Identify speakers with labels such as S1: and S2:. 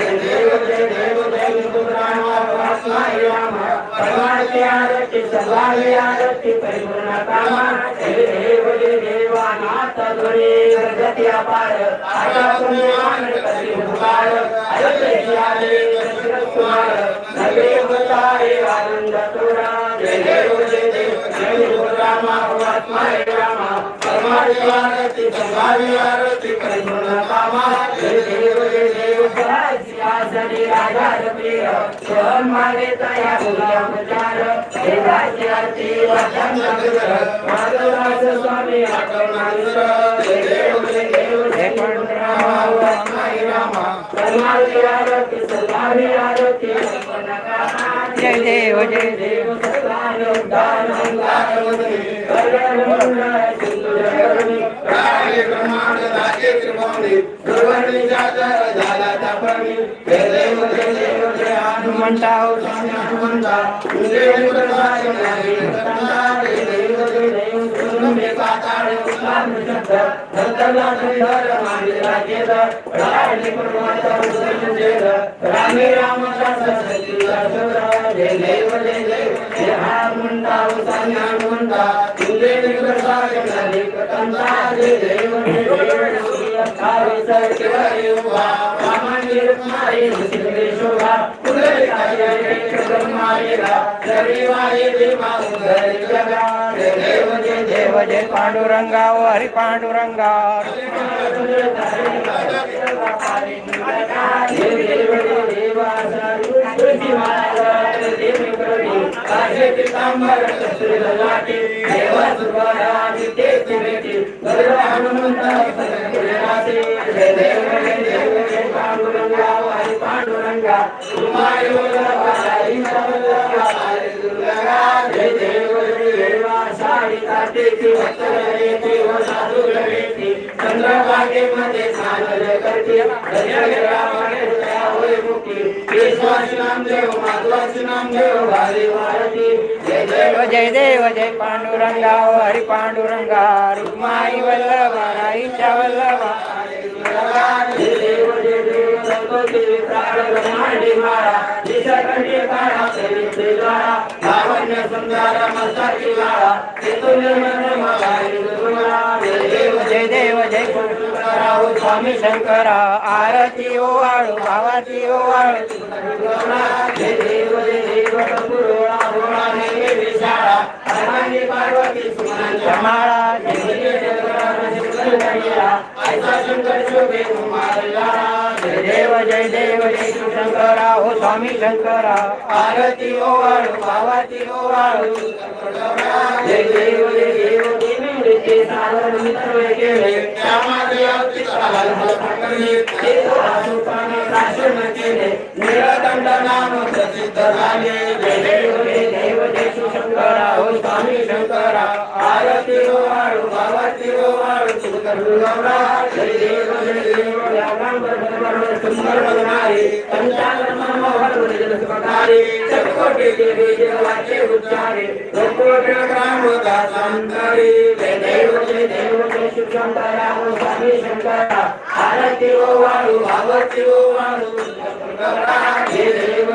S1: जय देव जय राम राम परमार्थी आरती सर्वांगी आरती परिपूर्ण कामा जय देव अनाथ धुरे जगती अपार आशा पुण्यवान करी पुकार अयोध्येशी आले दशरथ कुमार नवे होतारे आनंद तुरा जय देव जय राम आत्मा राम परमार्थी आरती सर्वांगी आरती परिपूर्ण कामा जय देव सिंहासनी राजा प्रिय सोहम मागे तया पूजा प्रचार देवाची आरती वाचन नगर माधवदास स्वामी आठवणानुसर जय देव जय पांडुरंग राम परमार्थी आरती सर्वांगी आरती जय देव सर्वांगी उद्धार मंगल ब्रह्मांड राजे त्रिभुवनी सुवर्णी जागर झाला तापणी जय देव जय हनुमंता स्वामी हनुमंता तुझे प्रसाद नाही कंता जय देव तुझे पाताळ उस्मान शब्द धरतला सुंदर मागे राजेद राणी परमात्मा उदयजेद रामे रामदास सतीला सुंदर जय देव जय हनुमंता स्वामी हनुमंता तुझे प्रसाद नाही कंता जय देव हरे सर केवळे उभा रामानी रुक्माई मुसिले शोभा कुलले काये ब्रह्माईला शरीवाई देवा उदय जगा जय देव जय पांडुरंगा हरि पांडुरंगा पांडुरंगा जय देव साडी कार्तिकी वस्त्रलेती व साधुलेती चंद्रभागेमध्ये स्नान करते होय मुक्ती विश्वासी नामदेव माधवासी नामदेव भारी वारती जय देव जय पांडुरंगा हरि पांडुरंगा रुक्माई वल्लभा राईच्या वल्लभा जय देव सर्वदेवी प्राण ब्रह्मांडी मारा दिशाकंठी काळा सेविते द्वारा लावण्य सुंदर मस्ताची गाळा चैतन्य मन मगारी गुरुरा जय देव जय शंकरा स्वामी शंकरा आरती ओवाळू भावाती ओवाळू जय देव पुरोळा भोळा नेमे विशाळा हनुमानी पार्वती सुमनांच्या माळा जय ऐसा शंकर शोभे कुमारला जय देव जय शंकरा हो स्वामी शंकरा आरती ओवाळू भावाती ओवाळू जय देव देवी सागर मित्र केले त्यामध्ये अवती काल हलकणी सुपाने प्राशन केले निरदंड नाम प्रसिद्ध झाले जय देव जय शंकरा हो स्वामी शंकरा आरती ओवाळू भावाती ओवाळू जय देव सुंदर बघणारे पंचांग मनोहर जलसुखकारी चकोटी देवी देवाचे उच्चारे लोकोट ग्राम दासांतरी जय देव जय शंकरा हो स्वामी शंकरा आरती ओवाळू भागवती ओवाळू जय देव